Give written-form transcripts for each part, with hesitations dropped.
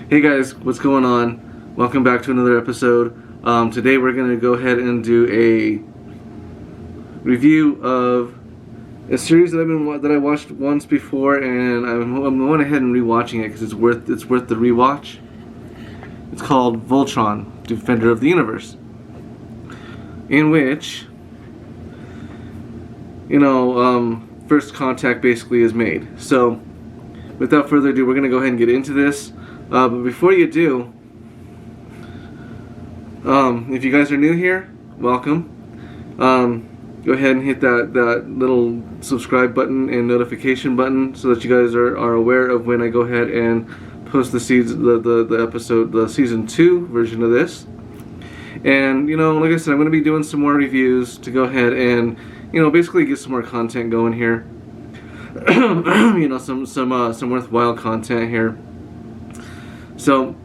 Hey guys, what's going on? Welcome back to another episode. Today we're going to go ahead and do a review of a series that I watched once before, and I'm going ahead and rewatching it because it's worth the rewatch. It's called Voltron, Defender of the Universe, in which first contact basically is made. So, without further ado, we're going to go ahead and get into this. But before you do, if you guys are new here, welcome. Go ahead and hit that little subscribe button and notification button so that you guys are aware of when I go ahead and post the season 2 version of this. And like I said, I'm going to be doing some more reviews to go ahead and basically get some more content going here. some worthwhile content here. So,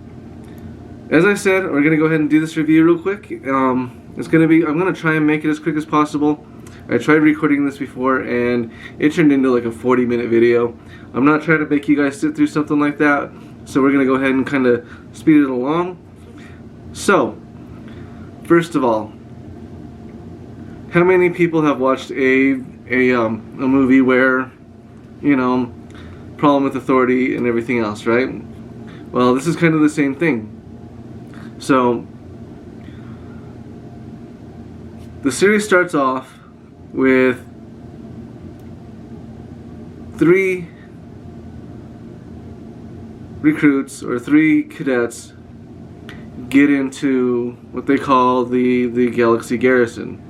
as I said, we're gonna go ahead and do this review real quick. I'm gonna try and make it as quick as possible. I tried recording this before, and it turned into like a 40-minute video. I'm not trying to make you guys sit through something like that, so we're gonna go ahead and kind of speed it along. So, first of all, how many people have watched a movie where, problem with authority and everything else, right? Well, this is kind of the same thing. So, the series starts off with 3 recruits or 3 cadets get into what they call the Galaxy Garrison,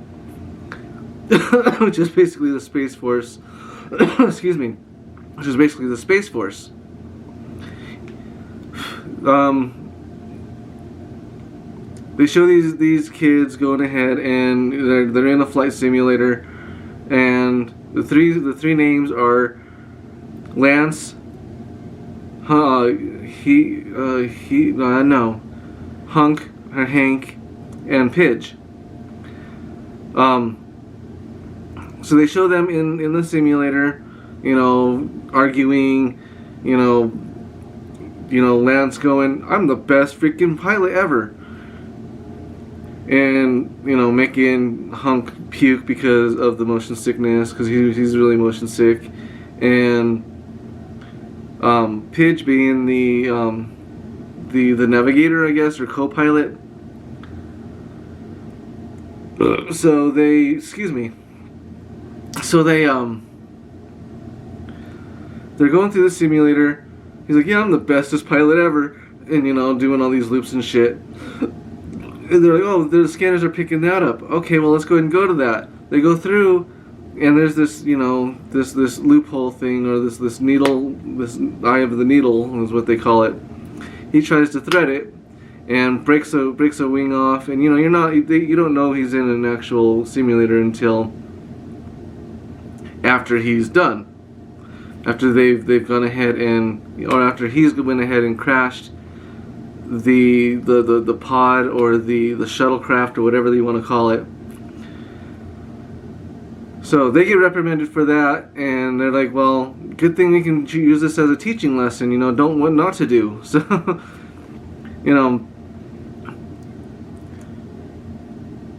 which is basically the Space Force. Excuse me, which is basically the Space Force. They show these kids going ahead, and they're in a flight simulator, and the three names are Lance, Hunk or Hank, and Pidge. So they show them in the simulator, arguing, Lance going, "I'm the best freaking pilot ever," and making Hunk puke because of the motion sickness, because he's really motion sick, and Pidge being the navigator, I guess, or co-pilot. So they're going through the simulator. He's like, "Yeah, I'm the bestest pilot ever," and doing all these loops and shit. And they're like, "Oh, the scanners are picking that up. Okay, well, let's go ahead and go to that." They go through, and there's this this loophole thing, or this needle, this eye of the needle is what they call it. He tries to thread it and breaks a wing off, and you don't know he's in an actual simulator until after he's done. After they've gone ahead or after he's went ahead and crashed the pod, or the shuttlecraft, or whatever you want to call it. So they get reprimanded for that, and they're like, "Well, good thing we can use this as a teaching lesson. Don't what not to do." So, and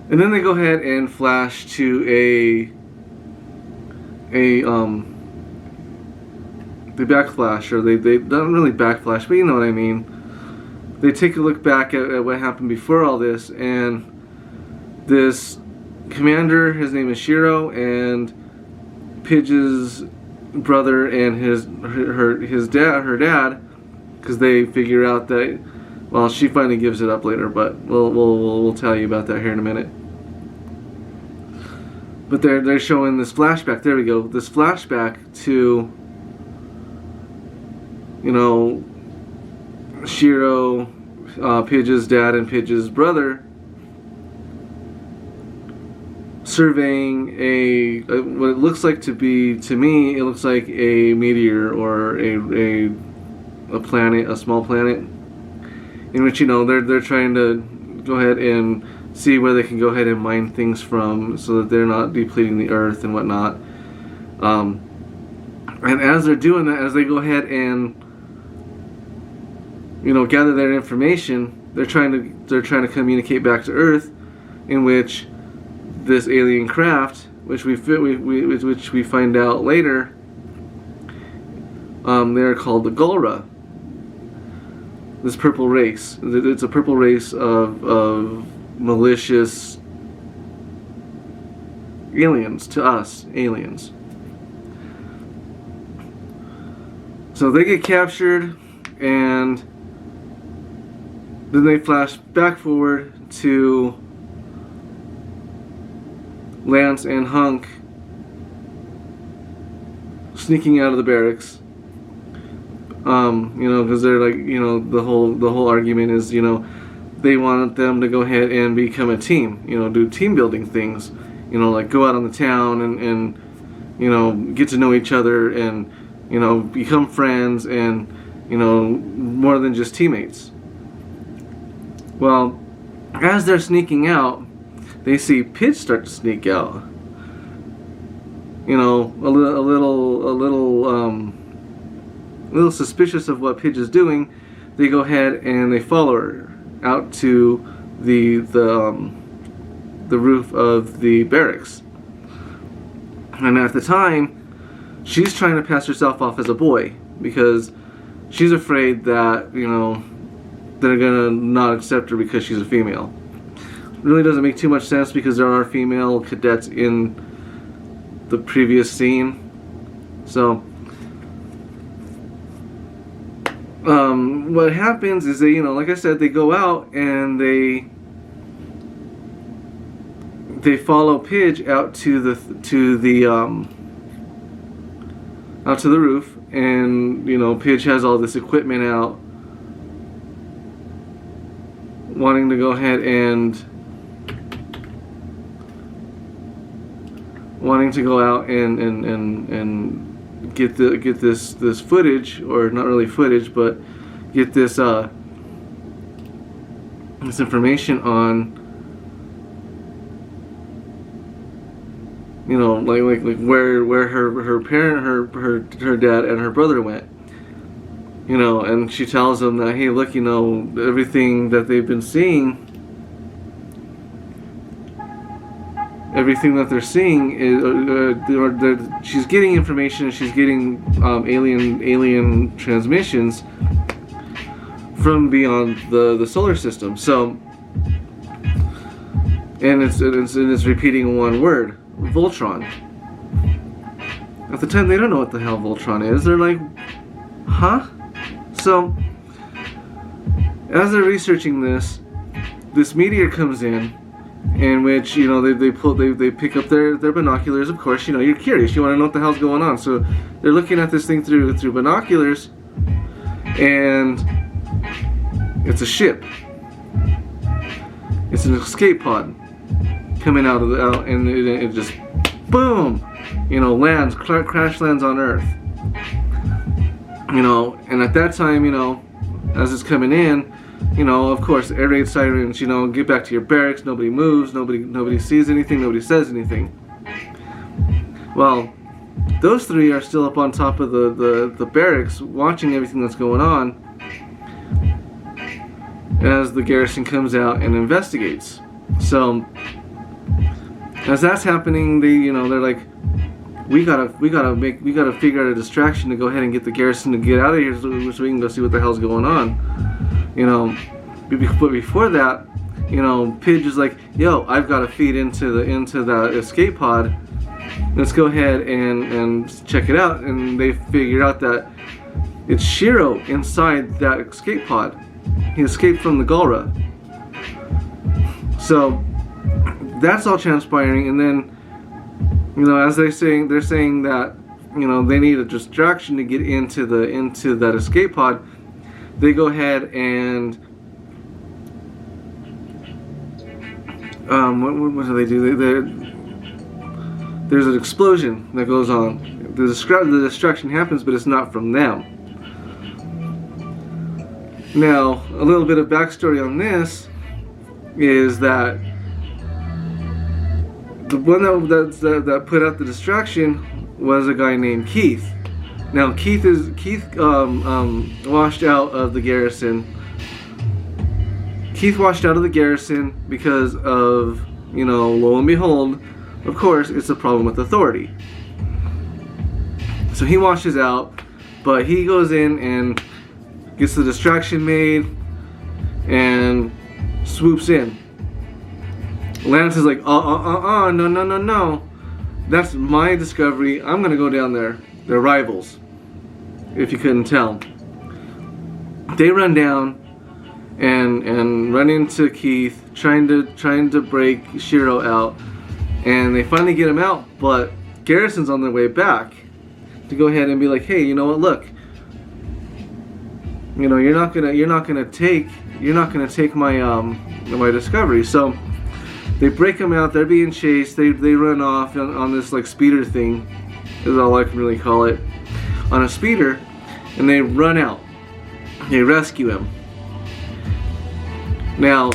then they go ahead and flash to the backflash, or they don't really backflash, but you know what I mean. They take a look back at what happened before all this, and this commander, his name is Shiro, and Pidge's brother and her dad, because they figure out that, well, she finally gives it up later, but we'll tell you about that here in a minute. But they're showing this flashback. There we go. This flashback to Shiro, Pidge's dad, and Pidge's brother surveying what it looks like to me, it looks like a meteor, or a planet, a small planet, in which they're trying to go ahead and see where they can go ahead and mine things from, so that they're not depleting the earth and whatnot. And as they're doing that, as they go ahead and gather their information. They're trying to communicate back to Earth, in which this alien craft, which we find out later, they're called the Gulra. This purple race. It's a purple race of malicious aliens to us, aliens. So they get captured, and then they flash back forward to Lance and Hunk sneaking out of the barracks. Because they're like, the whole argument is, they want them to go ahead and become a team, do team building things, like go out on the town and get to know each other and, become friends and, more than just teammates. Well, as they're sneaking out, they see Pidge start to sneak out. A little suspicious of what Pidge is doing. They go ahead and they follow her out to the roof of the barracks. And at the time, she's trying to pass herself off as a boy because she's afraid that they're gonna not accept her because she's a female. It really doesn't make too much sense because there are female cadets in the previous scene. So what happens is they, like I said, they go out and they follow Pidge out to the roof, and Pidge has all this equipment out, wanting to go ahead and go out and get this footage, or not really footage, but get this information on like where her parent, her dad and her brother went, and she tells them that, hey, look, everything that they've been seeing, everything that they're seeing is she's getting information, she's getting alien transmissions from beyond the solar system. So, and it's repeating one word, Voltron. At the time, they don't know what the hell Voltron is. They're like, huh? So, as they're researching this meteor comes in which they pick up their binoculars. Of course, you're curious, you want to know what the hell's going on. So they're looking at this thing through binoculars, and it's a ship. It's an escape pod coming out and it just boom, lands, crash lands on Earth. And at that time, as it's coming in, of course, air raid sirens, get back to your barracks, nobody moves, nobody sees anything, nobody says anything. Well, those three are still up on top of the barracks, watching everything that's going on as the garrison comes out and investigates. So, as that's happening, they're like, we gotta figure out a distraction to go ahead and get the garrison to get out of here so we can go see what the hell's going on. But before that, Pidge is like, yo, I've got to feed into the escape pod. Let's go ahead and check it out. And they figured out that it's Shiro inside that escape pod. He escaped from the Gulra. So that's all transpiring, and then as they're saying that they need a distraction to get into that escape pod. They go ahead and what do they do? There's an explosion that goes on. The destruction happens, but it's not from them. Now, a little bit of backstory on this is that the one that put out the distraction was a guy named Keith. Now Keith washed out of the garrison. Keith washed out of the garrison because of, you know, lo and behold, of course, it's a problem with authority. So he washes out, but he goes in and gets the distraction made and swoops in. Lance is like, no. That's my discovery. I'm gonna go down there. They're rivals, if you couldn't tell. They run down and run into Keith, trying to break Shiro out, and they finally get him out. But Garrison's on their way back to go ahead and be like, hey, you know what? Look, you know, you're not gonna take my my discovery. So they break him out. They're being chased. They run off on this like speeder thing, is all I can really call it, on a speeder, and they run out. They rescue him. Now,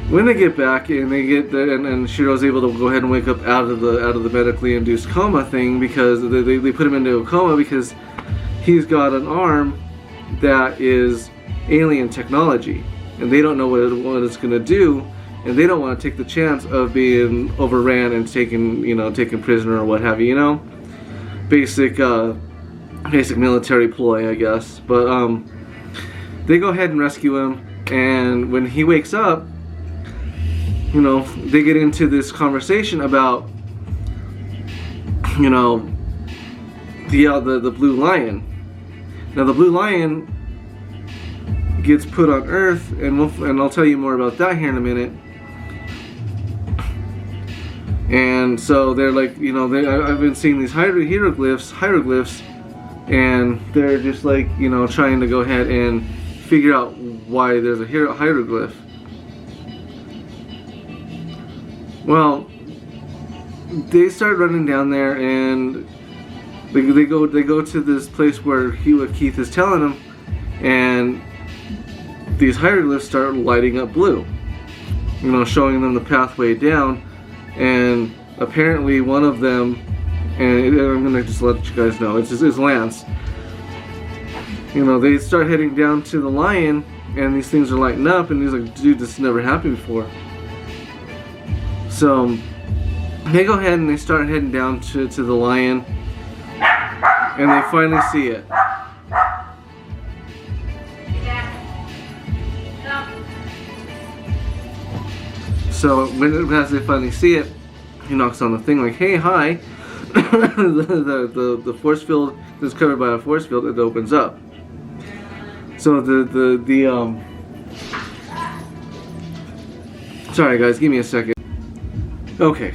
when they get back and they get there, and Shiro's able to go ahead and wake up out of the medically induced coma thing, because they put him into a coma because he's got an arm that is alien technology, and they don't know what it's going to do, and they don't want to take the chance of being overran and taken prisoner or what have you. You know, basic military ploy, I guess. But they go ahead and rescue him, and when he wakes up, you know, they get into this conversation about, you know, the blue lion. Now the blue lion gets put on Earth, and I'll tell you more about that here in a minute. And so they're like, you know, I've been seeing these hieroglyphs, and they're just like, you know, trying to go ahead and figure out why there's a hieroglyph. Well, they start running down there, and they go to this place where Keith is telling them, and these hieroglyphs start lighting up blue, you know, showing them the pathway down. And apparently one of them, and I'm gonna just let you guys know, it's Lance. You know, they start heading down to the lion, and these things are lighting up, and he's like, dude, this has never happened before. So they go ahead and they start heading down to the lion, and they finally see it. So as they finally see it, he knocks on the thing like, hey, hi. the force field is covered by a force field. It opens up. So sorry guys, give me a second. Okay.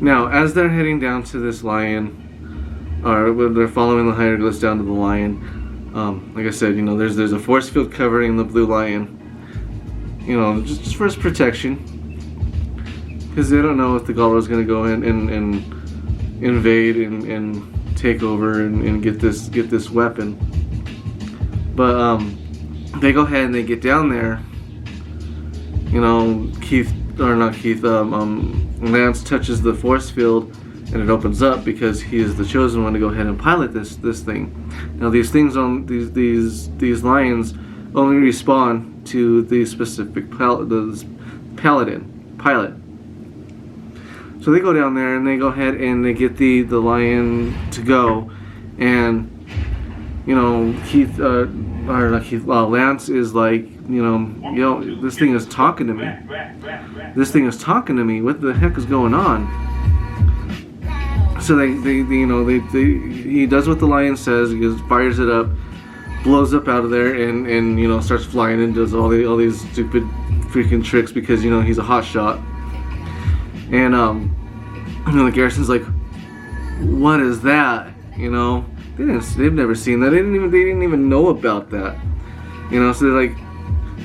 Now, as they're heading down to this lion, or when they're following the hieroglyphs down to the lion, like I said, you know, there's a force field covering the blue lion. You know, just for his protection, because they don't know if the Galra is going to go in and invade and take over and get this weapon. But they go ahead and they get down there. You know, Lance touches the force field, and it opens up because he is the chosen one to go ahead and pilot this thing. Now these things on these lions only respawn to the specific pilot. So they go down there and they go ahead and they get the lion to go, and you know, Lance is like, yo, this thing is talking to me. This thing is talking to me. What the heck is going on? So he does what the lion says. He just fires it up, blows up out of there, and you know, starts flying and does all these stupid freaking tricks because, you know, he's a hot shot. And you know, the garrison's like, what is that? You know, they've never seen that. They didn't even know about that. You know, so they're like,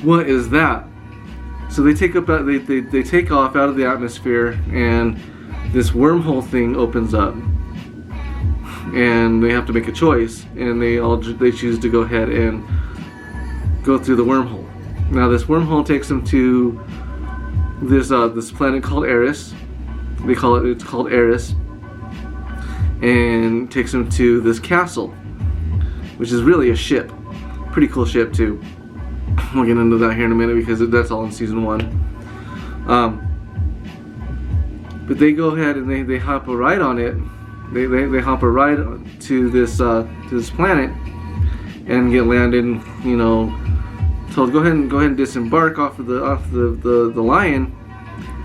what is that? So they take off out of the atmosphere, and this wormhole thing opens up, and they have to make a choice, and they choose to go ahead and go through the wormhole. Now this wormhole takes them to this planet called Eris. It's called Eris, and takes him to this castle, which is really a ship. Pretty cool ship too. We'll get into that here in a minute because that's all in season 1. But they go ahead and they hop a ride on it. They hop a ride to this planet and get landed. You know, told go ahead and disembark off the lion.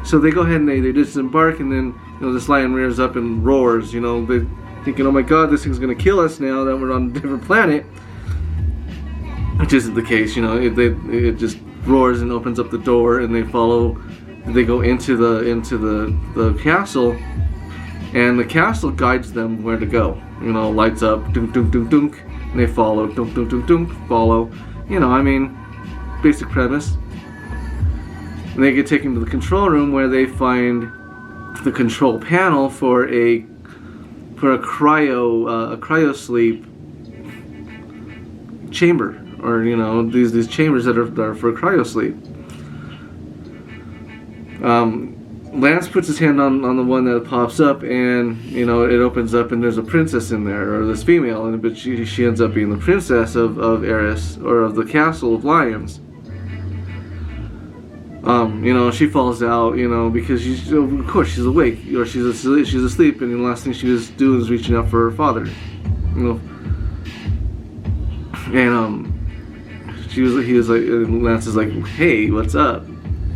So they go ahead and they disembark, and then this lion rears up and roars. They're thinking, oh my God, this thing's gonna kill us now that we're on a different planet. Which isn't the case. It just roars and opens up the door, and they follow. They go into the castle, and the castle guides them where to go. Lights up, dunk dunk dunk dunk, and they follow, dunk dunk dunk dunk, follow. Basic premise. And they get taken to the control room where they find the control panel for a cryo sleep chamber, or these chambers that are for cryo sleep. Lance puts his hand on the one that pops up, and it opens up, and there's a princess in there, or this female, but she ends up being the princess of Eris, or of the castle of lions. She falls out, because of course she's awake, or she's asleep, and the last thing she was doing is reaching out for her father, and he was like, and Lance is like, hey, what's up?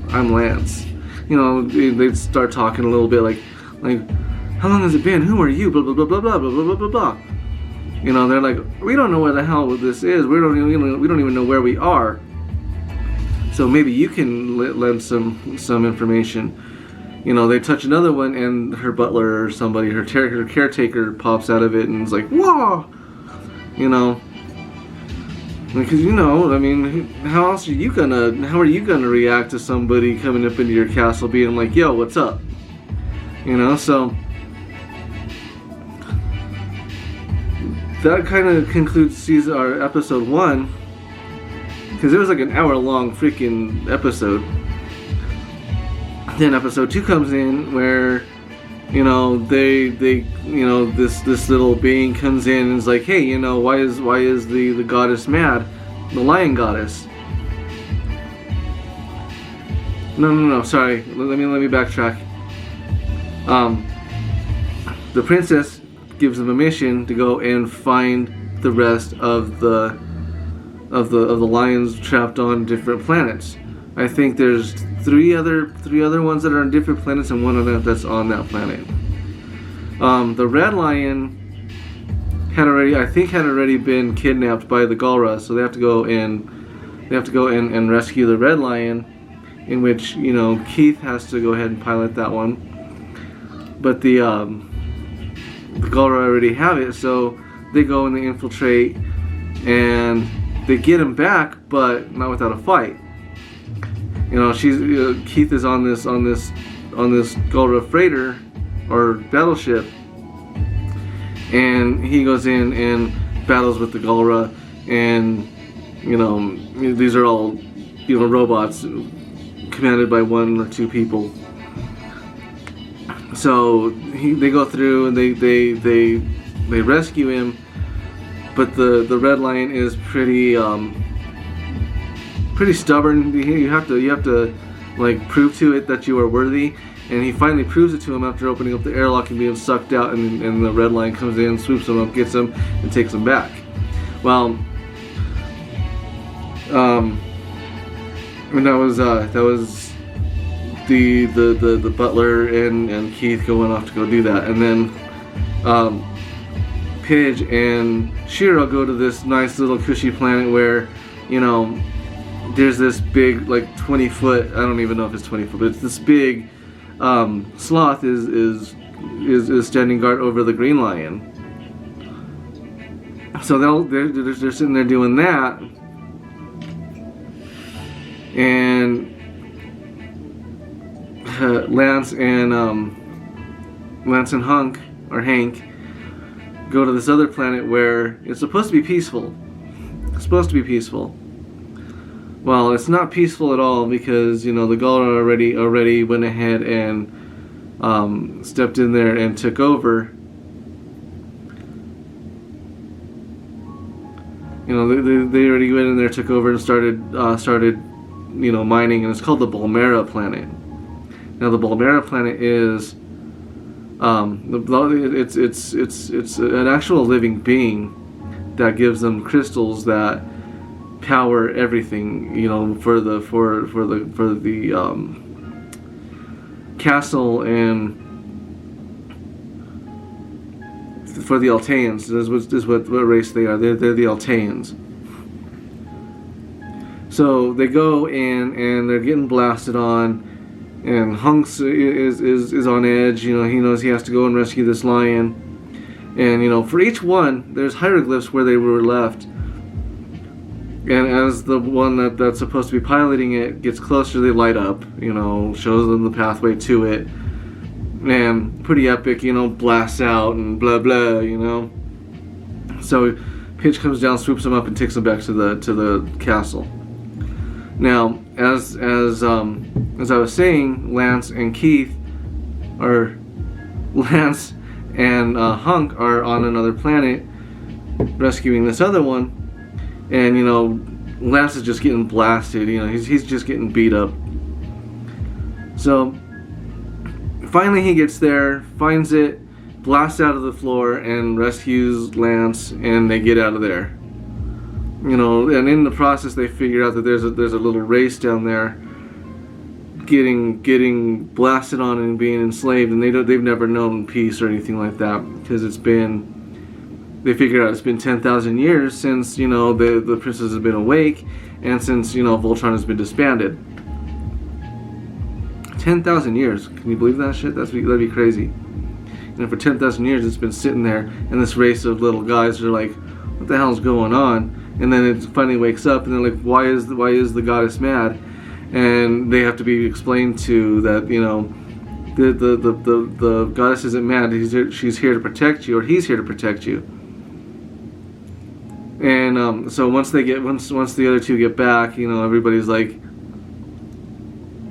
I'm Lance. They start talking a little bit like, how long has it been? Who are you? Blah blah blah blah blah blah blah blah blah. They're like, we don't know where the hell this is. We don't even know where we are. So maybe you can lend some information. They touch another one, and her butler or somebody, her caretaker pops out of it and is like, whoa, because how else are you gonna react to somebody coming up into your castle being like, yo, what's up? So that kind of concludes episode 1, because it was like an hour-long freaking episode. Then episode 2 comes in where this little being comes in and is like, hey, why is the goddess mad? The lion goddess. No, sorry. Let me backtrack. The princess gives them a mission to go and find the rest of the lions trapped on different planets. I think there's three other ones that are on different planets, and one of them that's on that planet. The red lion had already been kidnapped by the Galra, so they have to go and rescue the red lion, in which Keith has to go ahead and pilot that one. But the Galra already have it, so they go and they infiltrate, and they get him back, but not without a fight. Keith is on this Galra freighter or battleship, and he goes in and battles with the Galra, and these are all robots commanded by 1 or 2 people. So they go through and they rescue him, but the red lion is pretty stubborn. You have to prove to it that you are worthy, and he finally proves it to him after opening up the airlock and being sucked out, and the red lion comes in, swoops him up, gets him, and takes him back. Well, and that was the butler and Keith going off to go do that, and then Pidge and Shiro go to this nice little cushy planet where there's this big 20-foot, I don't even know if it's 20 foot, but it's this big sloth is standing guard over the green lion. So they're sitting there doing that, and Lance and Hank go to this other planet where it's supposed to be peaceful. Well, it's not peaceful at all, because the Galra already went ahead and stepped in there and took over, they already went in there, took over, and started mining, and it's called the Balmera planet. Now the Balmera planet is it's an actual living being that gives them crystals that power everything, for the castle and for the Alteans. This is what race they are. They're the Alteans. So they go in and they're getting blasted on, and Hunks is on edge. He knows he has to go and rescue this lion, and for each one there's hieroglyphs where they were left. And as the one that's supposed to be piloting it gets closer, they light up, shows them the pathway to it. And pretty epic, blasts out and blah blah, So Pidge comes down, swoops him up, and takes him back to the castle. Now, as I was saying, Lance and Hunk are on another planet rescuing this other one. And Lance is just getting blasted. He's just getting beat up. So finally he gets there, finds it, blasts out of the floor, and rescues Lance, and they get out of there. And in the process they figure out that there's a little race down there getting blasted on and being enslaved, and they've never known peace or anything like that, because they figure out it's been 10,000 years since, the princess has been awake, and since, Voltron has been disbanded. 10,000 years. Can you believe that shit? That'd be crazy. For 10,000 years it's been sitting there, and this race of little guys are like, what the hell's going on? And then it finally wakes up, and they're like, why is the goddess mad? And they have to be explained to that, the goddess isn't mad. She's here to protect you, or he's here to protect you. And so once the other two get back, everybody's like,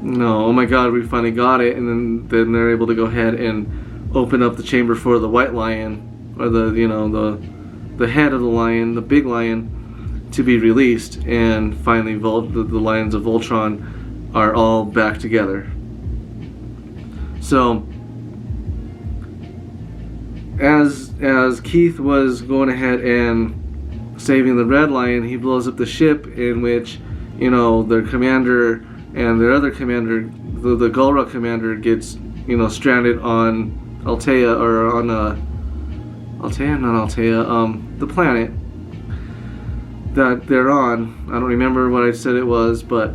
no, oh my god, we finally got it. And then they're able to go ahead and open up the chamber for the white lion, or the head of the lion, the big lion, to be released. And finally the lions of Voltron are all back together. So as Keith was going ahead and saving the red lion, he blows up the ship in which their commander and their other commander, the Gulra commander, gets stranded on Altea, or on the planet that they're on. I don't remember what I said it was, but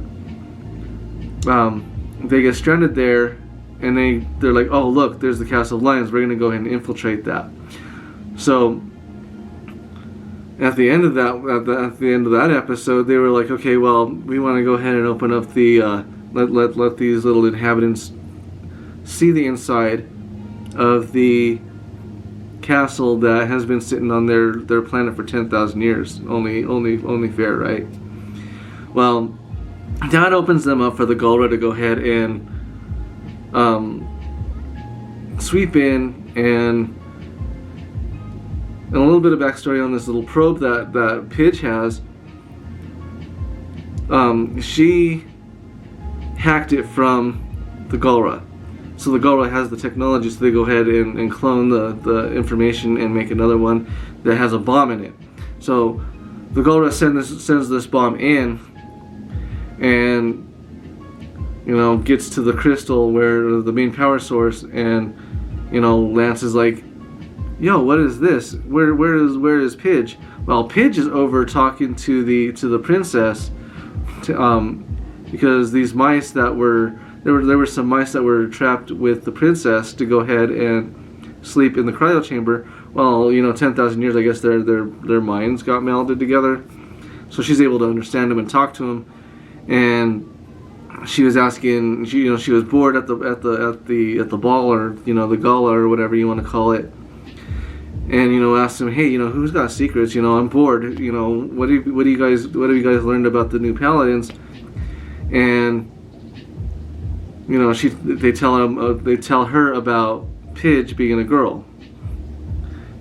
they get stranded there, and they're like, oh look, there's the Castle of Lions, we're gonna go ahead and infiltrate that. So at the end of that episode, they were like, okay, well, we want to go ahead and open up the let these little inhabitants see the inside of the castle that has been sitting on their planet for 10,000 years. Only fair, right? Well, that opens them up for the Gulra to go ahead and sweep in. And a little bit of backstory on this little probe that Pidge has. She hacked it from the Gulra. So the Gulra has the technology, so they go ahead and clone the information and make another one that has a bomb in it. So the Gulra sends this bomb in, and gets to the crystal where the main power source, and Lance is like, yo, what is this? Where is Pidge? Well, Pidge is over talking to the princess, because these mice that were there were some mice that were trapped with the princess to go ahead and sleep in the cryo chamber. Well, 10,000 years, I guess their minds got melded together, so she's able to understand him and talk to him. And she was asking, she was bored at the ball, or the gala, or whatever you want to call it. And asked him, hey, who's got secrets? I'm bored. What have you guys learned about the new paladins? And they tell her about Pidge being a girl.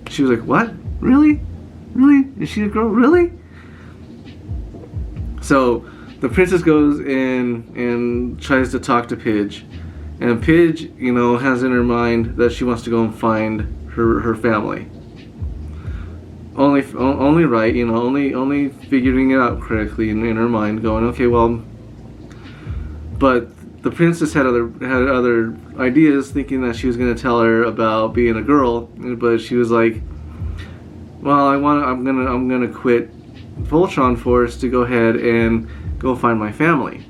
She was like, what? Really? Is she a girl? Really? So the princess goes in and tries to talk to Pidge, and Pidge, has in her mind that she wants to go and find her family. Only right, only figuring it out correctly in her mind, going, okay, well, but the princess had other ideas, thinking that she was going to tell her about being a girl, but she was like, well, I'm gonna quit Voltron Force to go ahead and go find my family.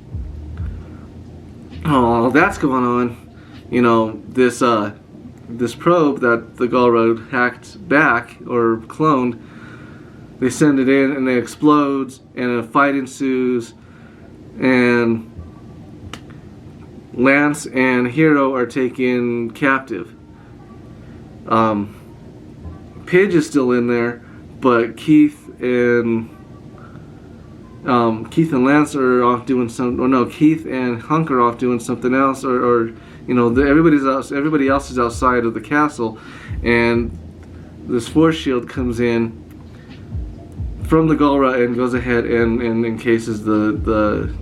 Oh, that's going on. This probe that the Galra hacked back or cloned, they send it in and it explodes and a fight ensues, and Lance and Hero are taken captive. Pidge is still in there, but Keith and Lance are off doing Keith and Hunk are off doing something else, or everybody else is outside of the castle, and this force shield comes in from the Galra and goes ahead and encases the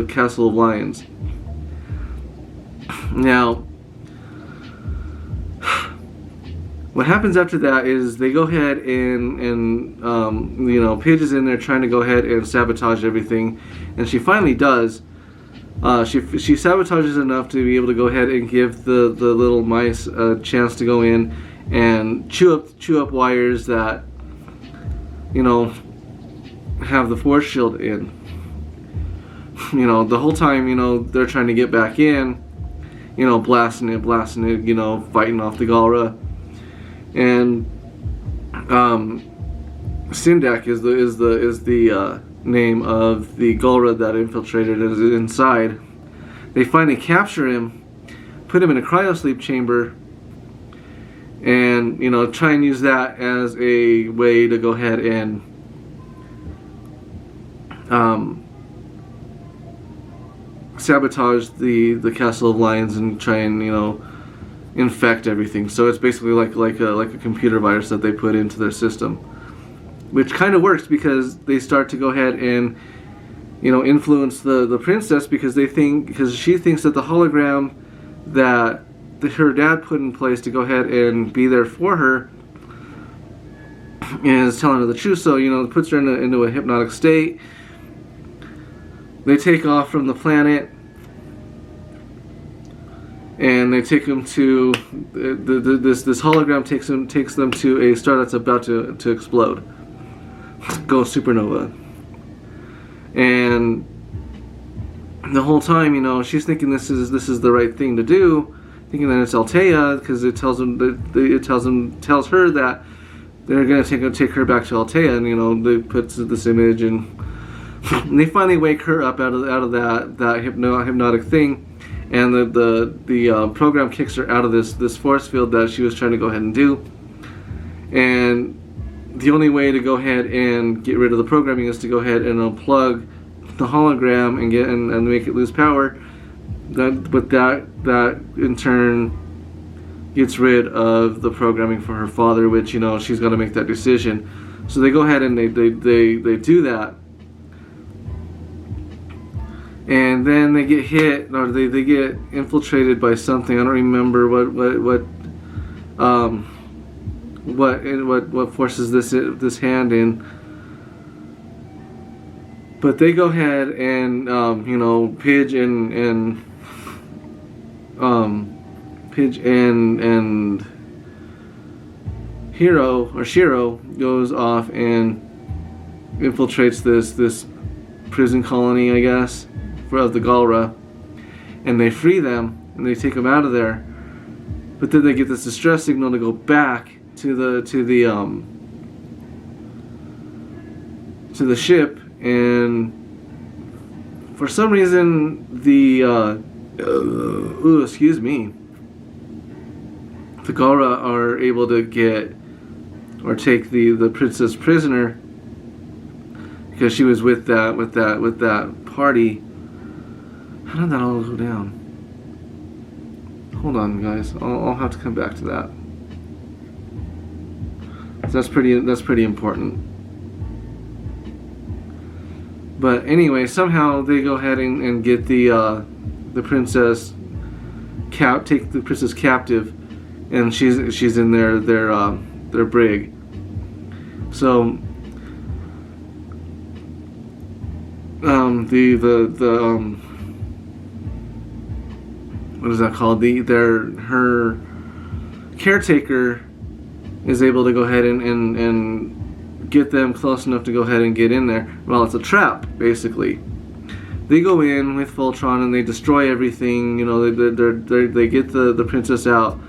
Castle of Lions. Now, what happens after that is they go ahead and Paige is in there trying to go ahead and sabotage everything, and she finally does. She sabotages enough to be able to go ahead and give the little mice a chance to go in and chew up wires that have the force shield in. The whole time they're trying to get back in, blasting it, fighting off the Galra. And Sindak is the name of the Galra that infiltrated inside. They finally capture him, put him in a cryosleep chamber, and try and use that as a way to go ahead and sabotage the Castle of Lions and try and infect everything. So it's basically like a computer virus that they put into their system, which kind of works because they start to go ahead and influence the princess, because she thinks that the hologram that her dad put in place to go ahead and be there for her is telling her the truth. So it puts her into a hypnotic state. They take off from the planet, and they take them to this hologram takes them to a star that's about to explode, go supernova. And the whole time, she's thinking this is the right thing to do, thinking that it's Altea, because it tells her that they're gonna take her back to Altea, and they put this image, and they finally wake her up out of that hypnotic thing. And the program kicks her out of this force field that she was trying to go ahead and do. And the only way to go ahead and get rid of the programming is to go ahead and unplug the hologram and make it lose power. But that in turn gets rid of the programming for her father, which she's got to make that decision. So they go ahead and they do that. And then they get hit, or they get infiltrated by something. I don't remember what forces this hand in. But they go ahead and Pidge and Hero or Shiro goes off and infiltrates this prison colony, I guess, of the Galra, and they free them and they take them out of there. But then they get this distress signal to go back to the ship, and for some reason the Galra are able to get or take the princess prisoner, because she was with that party. How did that all go down? Hold on, guys. I'll have to come back to that. That's pretty important. But anyway, somehow they go ahead and get the princess take the princess captive, and she's in their brig. So the what is that called? Her caretaker is able to go ahead and get them close enough to go ahead and get in there. Well, it's a trap, basically. They go in with Voltron and they destroy everything. You know, they get the princess out,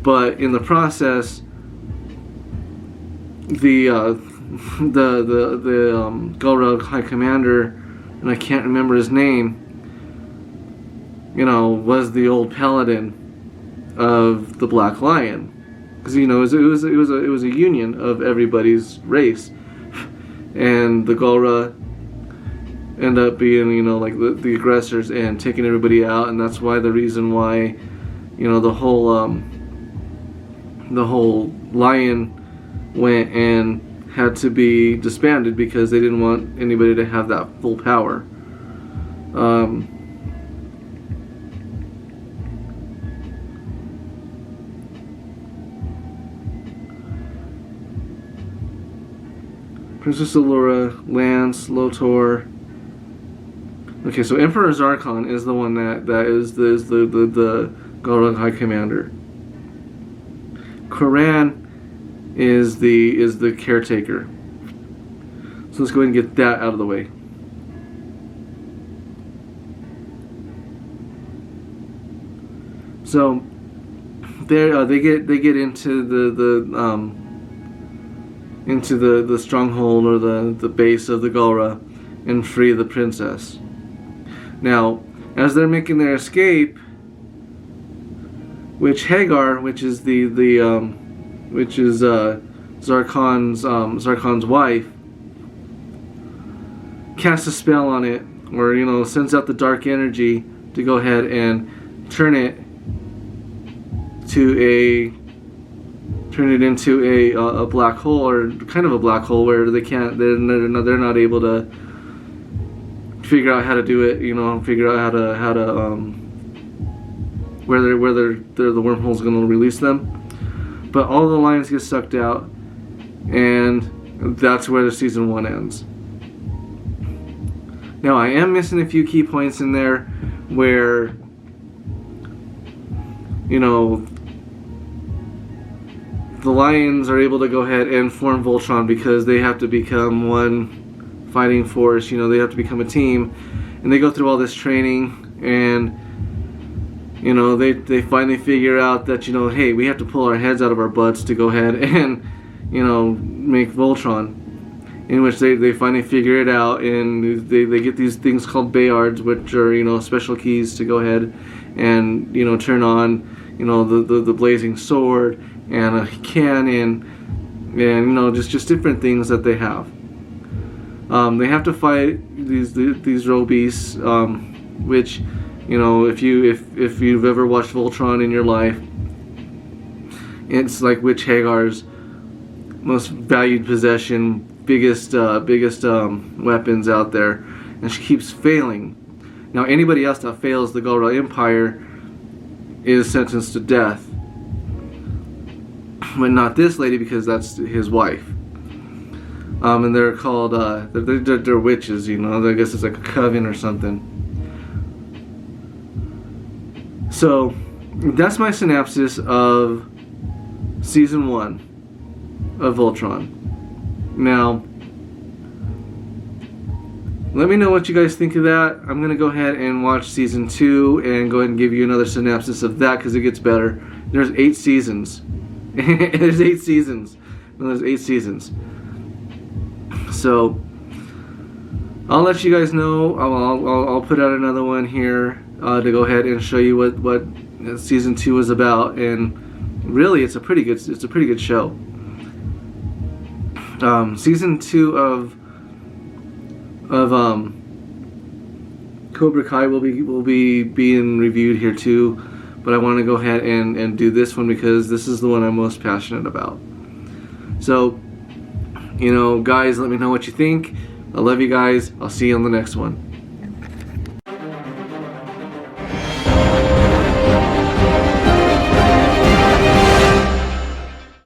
but in the process, the Golrog High Commander, and I can't remember his name, you know, was the old paladin of the Black Lion, because you know it was a union of everybody's race, and the Golra end up being, you know, like the aggressors and taking everybody out, and that's why the reason why, you know, the whole lion went and had to be disbanded because they didn't want anybody to have that full power. Princess Allura, Lance, Lotor. Okay, so Emperor Zarkon is the one that is the Golrog High Commander. Koran is the caretaker. So let's go ahead and get that out of the way. So there they get into the stronghold or the base of the Golra and free the princess. Now, as they're making their escape, Hagar, which is Zarkon's wife, casts a spell on it, or you know, sends out the dark energy to go ahead and turn it into a black hole, or kind of a black hole, where they're not able to figure out how to do it, you know, figure out how to where the wormhole's going to release them. But all the lions get sucked out, and that's where the season 1 ends. Now, I am missing a few key points in there where, you know, the lions are able to go ahead and form Voltron because they have to become one fighting force. You know, they have to become a team, and they go through all this training, and you know, they finally figure out that, you know, hey, we have to pull our heads out of our butts to go ahead and, you know, make Voltron. In which they finally figure it out, and they get these things called Bayards, which are, you know, special keys to go ahead and, you know, turn on, you know, the blazing sword and a cannon, and you know, just different things that they have. They have to fight these Robeasts, which, you know, if you've ever watched Voltron in your life, it's like Witch Hagar's most valued possession, biggest weapons out there, and she keeps failing. Now, anybody else that fails the Golra Empire is sentenced to death, but not this lady, because that's his wife. And they're called they're witches, you know. I guess it's like a coven or something. So that's my synopsis of season 1 of Voltron. Now, let me know what you guys think of that. I'm going to go ahead and watch season 2 and go ahead and give you another synopsis of that, because it gets better. There's 8 seasons. There's 8 seasons. No, there's 8 seasons. So I'll let you guys know. I'll put out another one here to go ahead and show you what season 2 is about, and really it's a pretty good show. Season 2 of Cobra Kai will be being reviewed here too, but I want to go ahead and do this one because this is the one I'm most passionate about. So, you know, guys, let me know what you think. I love you guys. I'll see you on the next one.